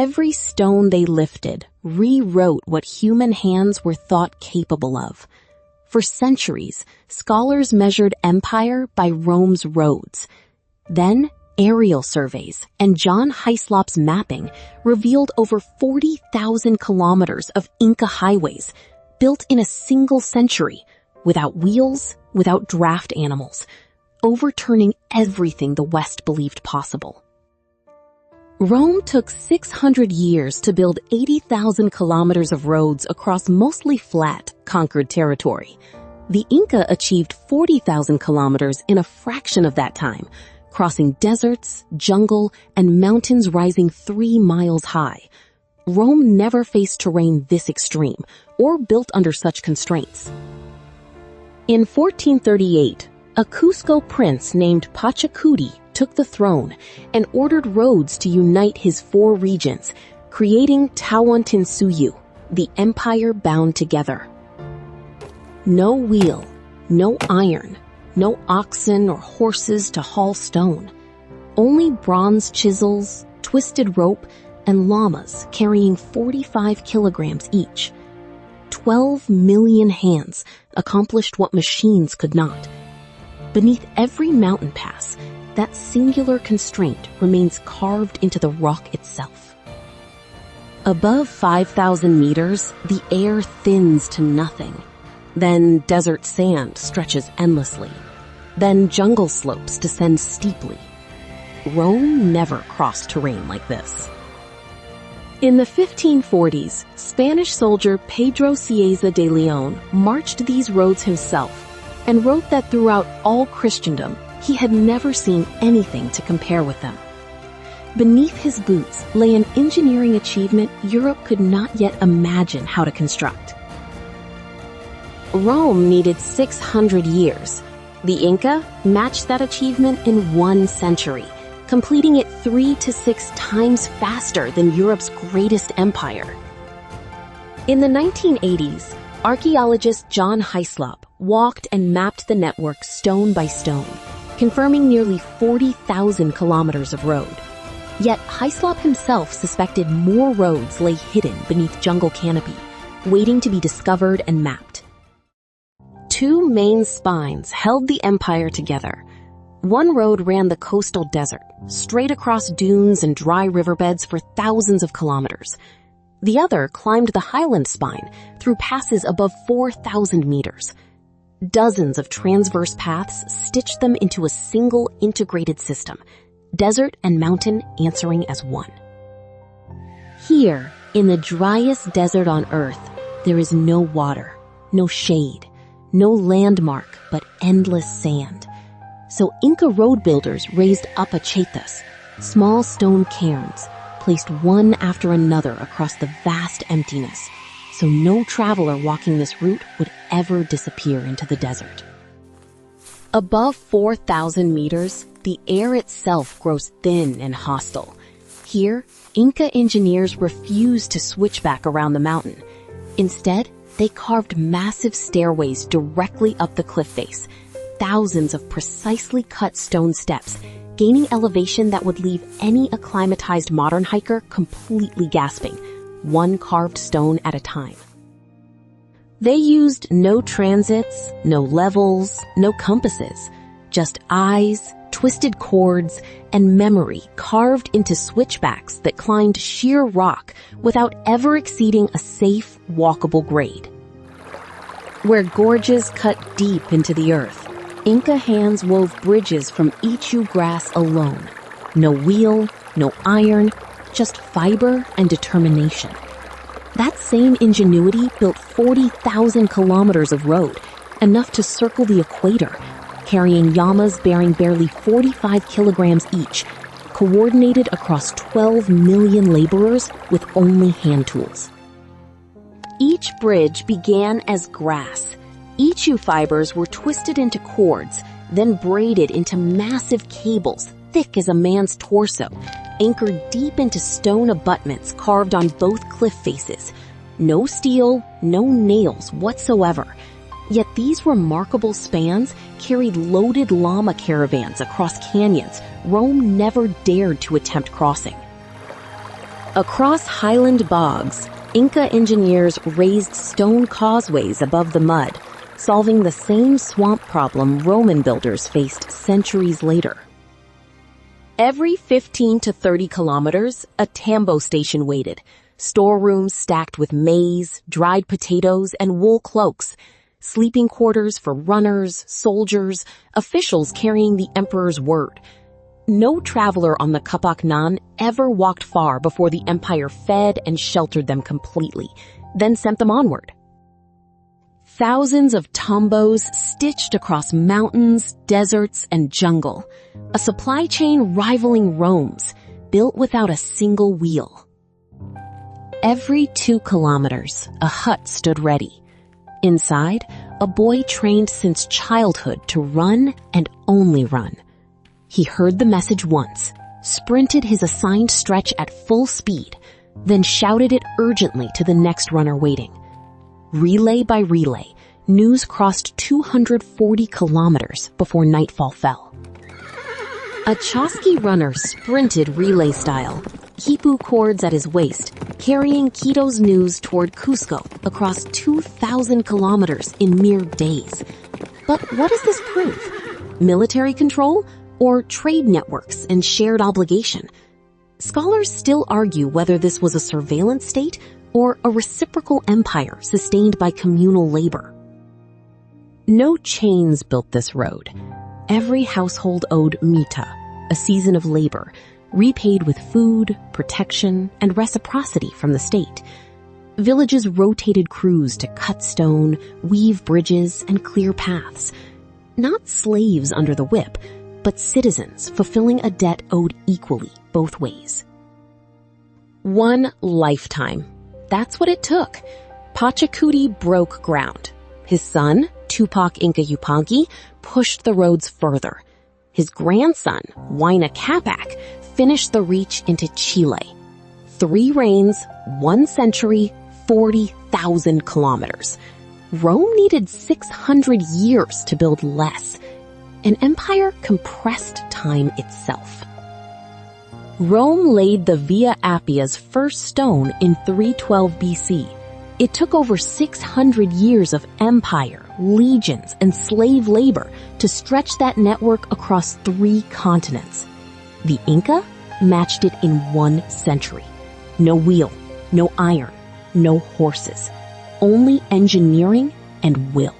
Every stone they lifted rewrote what human hands were thought capable of. For centuries, scholars measured empire by Rome's roads. Then, aerial surveys and John Hyslop's mapping revealed over 40,000 kilometers of Inca highways built in a single century, without wheels, without draft animals, overturning everything the West believed possible. Rome took 600 years to build 80,000 kilometers of roads across mostly flat, conquered territory. The Inca achieved 40,000 kilometers in a fraction of that time, crossing deserts, jungle, and mountains rising 3 miles high. Rome never faced terrain this extreme or built under such constraints. In 1438, a Cusco prince named Pachacuti took the throne and ordered roads to unite his 4 regions, creating Tawantinsuyu, the empire bound together. No wheel, no iron, no oxen or horses to haul stone. Only bronze chisels, twisted rope, and llamas carrying 45 kilograms each. 12 million hands accomplished what machines could not. Beneath every mountain pass, that singular constraint remains carved into the rock itself. Above 5,000 meters, the air thins to nothing. Then desert sand stretches endlessly. Then jungle slopes descend steeply. Rome never crossed terrain like this. In the 1540s, Spanish soldier Pedro Cieza de Leon marched these roads himself and wrote that throughout all Christendom, he had never seen anything to compare with them. Beneath his boots lay an engineering achievement Europe could not yet imagine how to construct. Rome needed 600 years. The Inca matched that achievement in 1 century, completing it 3 to 6 times faster than Europe's greatest empire. In the 1980s, archaeologist John Hyslop walked and mapped the network stone by stone, confirming nearly 40,000 kilometers of road. Yet Hyslop himself suspected more roads lay hidden beneath jungle canopy, waiting to be discovered and mapped. 2 main spines held the empire together. One road ran the coastal desert, straight across dunes and dry riverbeds for thousands of kilometers. The other climbed the highland spine through passes above 4,000 meters. Dozens of transverse paths stitched them into a single integrated system, desert and mountain answering as one. Here, in the driest desert on Earth, there is no water, no shade, no landmark, but endless sand. So Inca road builders raised apachetas, small stone cairns, placed one after another across the vast emptiness, so no traveler walking this route would ever disappear into the desert. Above 4,000 meters, the air itself grows thin and hostile. Here, Inca engineers refused to switch back around the mountain. Instead, they carved massive stairways directly up the cliff face, thousands of precisely cut stone steps, gaining elevation that would leave any acclimatized modern hiker completely gasping, one carved stone at a time. They used no transits, no levels, no compasses, just eyes, twisted cords, and memory carved into switchbacks that climbed sheer rock without ever exceeding a safe, walkable grade. Where gorges cut deep into the earth, Inca hands wove bridges from Ichu grass alone. No wheel, no iron, just fiber and determination. That same ingenuity built 40,000 kilometers of road, enough to circle the equator, carrying llamas bearing barely 45 kilograms each, coordinated across 12 million laborers with only hand tools. Each bridge began as grass. Ichu fibers were twisted into cords, then braided into massive cables thick as a man's torso, anchored deep into stone abutments carved on both cliff faces. No steel, no nails whatsoever. Yet these remarkable spans carried loaded llama caravans across canyons Rome never dared to attempt crossing. Across highland bogs, Inca engineers raised stone causeways above the mud, solving the same swamp problem Roman builders faced centuries later. Every 15 to 30 kilometers, a tambo station waited, storerooms stacked with maize, dried potatoes, and wool cloaks, sleeping quarters for runners, soldiers, officials carrying the emperor's word. No traveler on the Qhapaq Ñan ever walked far before the empire fed and sheltered them completely, then sent them onward. Thousands of tambos stitched across mountains, deserts, and jungle, a supply chain rivaling Rome's, built without a single wheel. Every 2 kilometers, a hut stood ready. Inside, a boy trained since childhood to run and only run. He heard the message once, sprinted his assigned stretch at full speed, then shouted it urgently to the next runner waiting. Relay by relay, news crossed 240 kilometers before nightfall fell. A chasqui runner sprinted relay style, quipu cords at his waist, carrying Quito's news toward Cusco across 2,000 kilometers in mere days. But what does this prove? Military control? Or trade networks and shared obligation? Scholars still argue whether this was a surveillance state or a reciprocal empire sustained by communal labor. No chains built this road. Every household owed mita, a season of labor, repaid with food, protection, and reciprocity from the state. Villages rotated crews to cut stone, weave bridges, and clear paths. Not slaves under the whip, but citizens fulfilling a debt owed equally both ways. 1 lifetime. That's what it took. Pachacuti broke ground. His son, Tupac Inca Yupanqui, pushed the roads further. His grandson, Qhapaq, finished the reach into Chile. 3 reigns, 1 century, 40,000 kilometers. Rome needed 600 years to build less. An empire compressed time itself. Rome laid the Via Appia's first stone in 312 BC. It took over 600 years of empire, legions, and slave labor to stretch that network across 3 continents. The Inca matched it in 1 century. No wheel, no iron, no horses. Only engineering and will.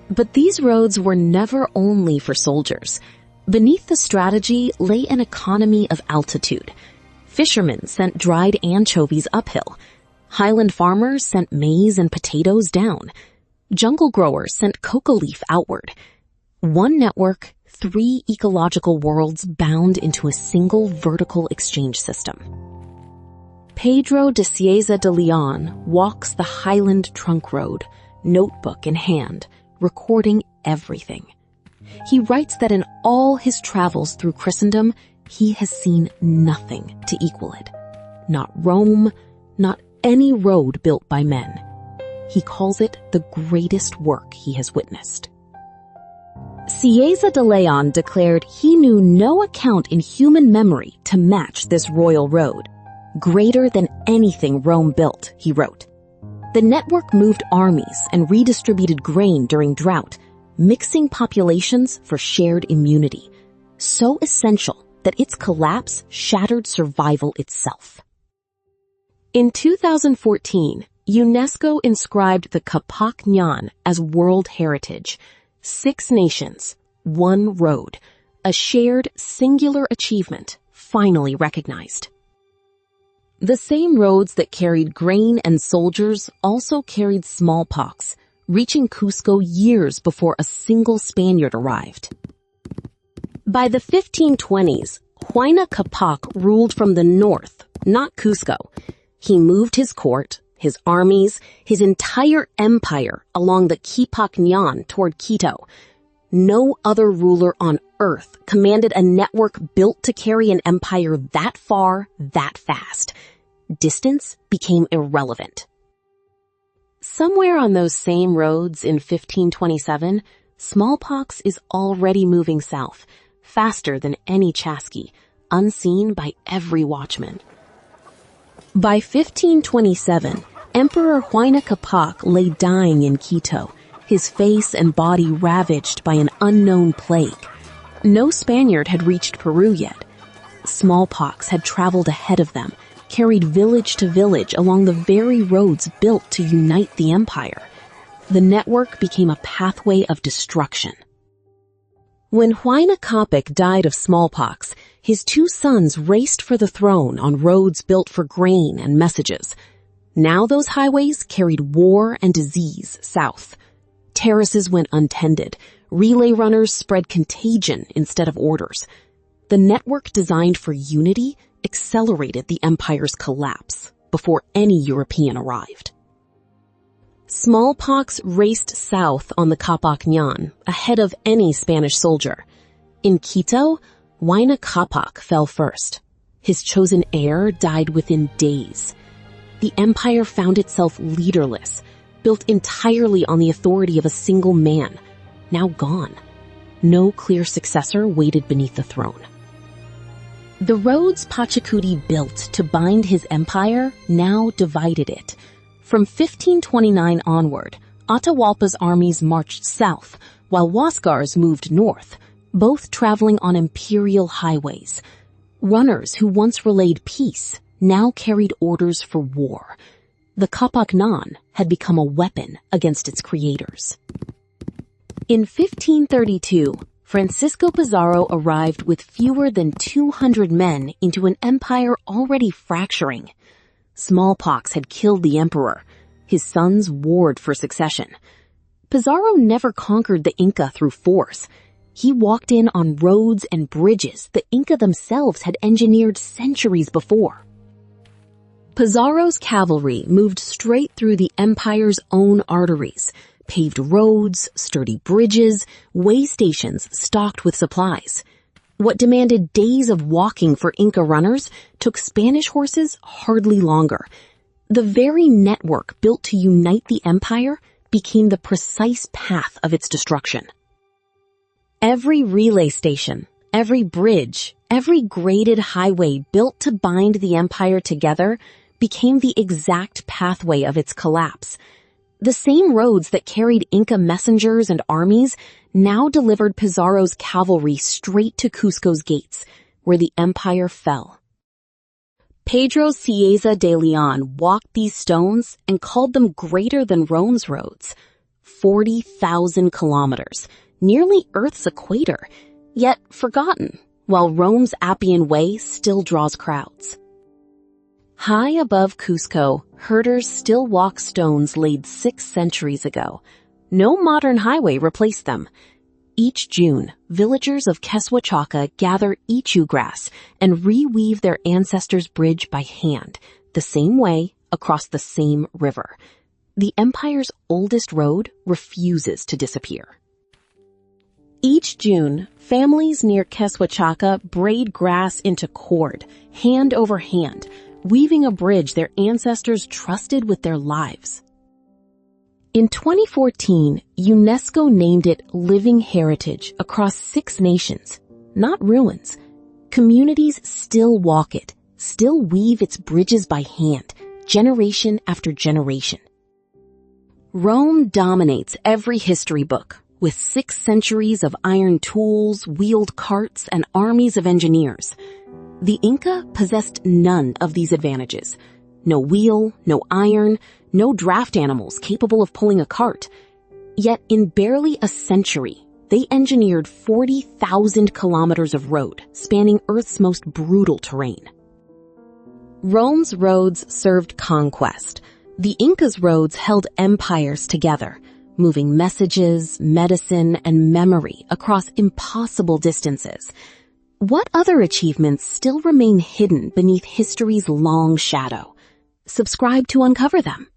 But these roads were never only for soldiers. Beneath the strategy lay an economy of altitude. Fishermen sent dried anchovies uphill. Highland farmers sent maize and potatoes down. Jungle growers sent cocoa leaf outward. 1 network, 3 ecological worlds bound into a single vertical exchange system. Pedro de Cieza de Leon walks the Highland Trunk Road, notebook in hand, recording everything. He writes that in all his travels through Christendom, he has seen nothing to equal it. Not Rome, not any road built by men. He calls it the greatest work he has witnessed. Cieza de Leon declared he knew no account in human memory to match this royal road. Greater than anything Rome built, he wrote. The network moved armies and redistributed grain during drought, mixing populations for shared immunity, so essential that its collapse shattered survival itself. In 2014, UNESCO inscribed the Qhapaq Ñan as World Heritage. 6 nations, 1 road, a shared singular achievement finally recognized. The same roads that carried grain and soldiers also carried smallpox, reaching Cusco years before a single Spaniard arrived. By the 1520s, Huayna Capac ruled from the north, not Cusco. He moved his court, his armies, his entire empire along the Qhapaq Ñan toward Quito. No other ruler on earth commanded a network built to carry an empire that far, that fast. Distance became irrelevant. Somewhere on those same roads in 1527, smallpox is already moving south, faster than any chasqui, unseen by every watchman. By 1527, Emperor Huayna Capac lay dying in Quito, his face and body ravaged by an unknown plague. No Spaniard had reached Peru yet. Smallpox had traveled ahead of them, carried village to village along the very roads built to unite the empire. The network became a pathway of destruction. When Huayna Capac died of smallpox, his two sons raced for the throne on roads built for grain and messages. Now those highways carried war and disease south. Terraces went untended. Relay runners spread contagion instead of orders. The network designed for unity accelerated the empire's collapse before any European arrived. Smallpox raced south on the Qhapaq Ñan, ahead of any Spanish soldier. In Quito, Huayna Capac fell first. His chosen heir died within days. The empire found itself leaderless, built entirely on the authority of a single man, now gone. No clear successor waited beneath the throne. The roads Pachacuti built to bind his empire now divided it. From 1529 onward, Atahualpa's armies marched south, while Huascar's moved north, both traveling on imperial highways. Runners who once relayed peace now carried orders for war. The Qhapaq Ñan had become a weapon against its creators. In 1532, Francisco Pizarro arrived with fewer than 200 men into an empire already fracturing. Smallpox had killed the emperor. His sons warred for succession. Pizarro never conquered the Inca through force. He walked in on roads and bridges the Inca themselves had engineered centuries before. Pizarro's cavalry moved straight through the empire's own arteries, paved roads, sturdy bridges, waystations stocked with supplies. What demanded days of walking for Inca runners took Spanish horses hardly longer. The very network built to unite the empire became the precise path of its destruction. Every relay station, every bridge, every graded highway built to bind the empire together became the exact pathway of its collapse. The same roads that carried Inca messengers and armies now delivered Pizarro's cavalry straight to Cusco's gates, where the empire fell. Pedro Cieza de Leon walked these stones and called them greater than Rome's roads. 40,000 kilometers, nearly Earth's equator, yet forgotten, while Rome's Appian Way still draws crowds. High above Cusco, herders still walk stones laid 6 centuries ago. No modern highway replaced them. Each June, villagers of Quechua gather ichu grass and reweave their ancestors' bridge by hand, the same way, across the same river. The empire's oldest road refuses to disappear. Each June, families near Quechua braid grass into cord, hand over hand, weaving a bridge their ancestors trusted with their lives. In 2014, UNESCO named it Living Heritage across 6 nations, not ruins. Communities still walk it, still weave its bridges by hand, generation after generation. Rome dominates every history book, with 6 centuries of iron tools, wheeled carts, and armies of engineers. The Inca possessed none of these advantages. No wheel, no iron, no draft animals capable of pulling a cart. Yet in barely a century, they engineered 40,000 kilometers of road, spanning Earth's most brutal terrain. Rome's roads served conquest. The Inca's roads held empires together, moving messages, medicine, and memory across impossible distances. What other achievements still remain hidden beneath history's long shadow? Subscribe to uncover them.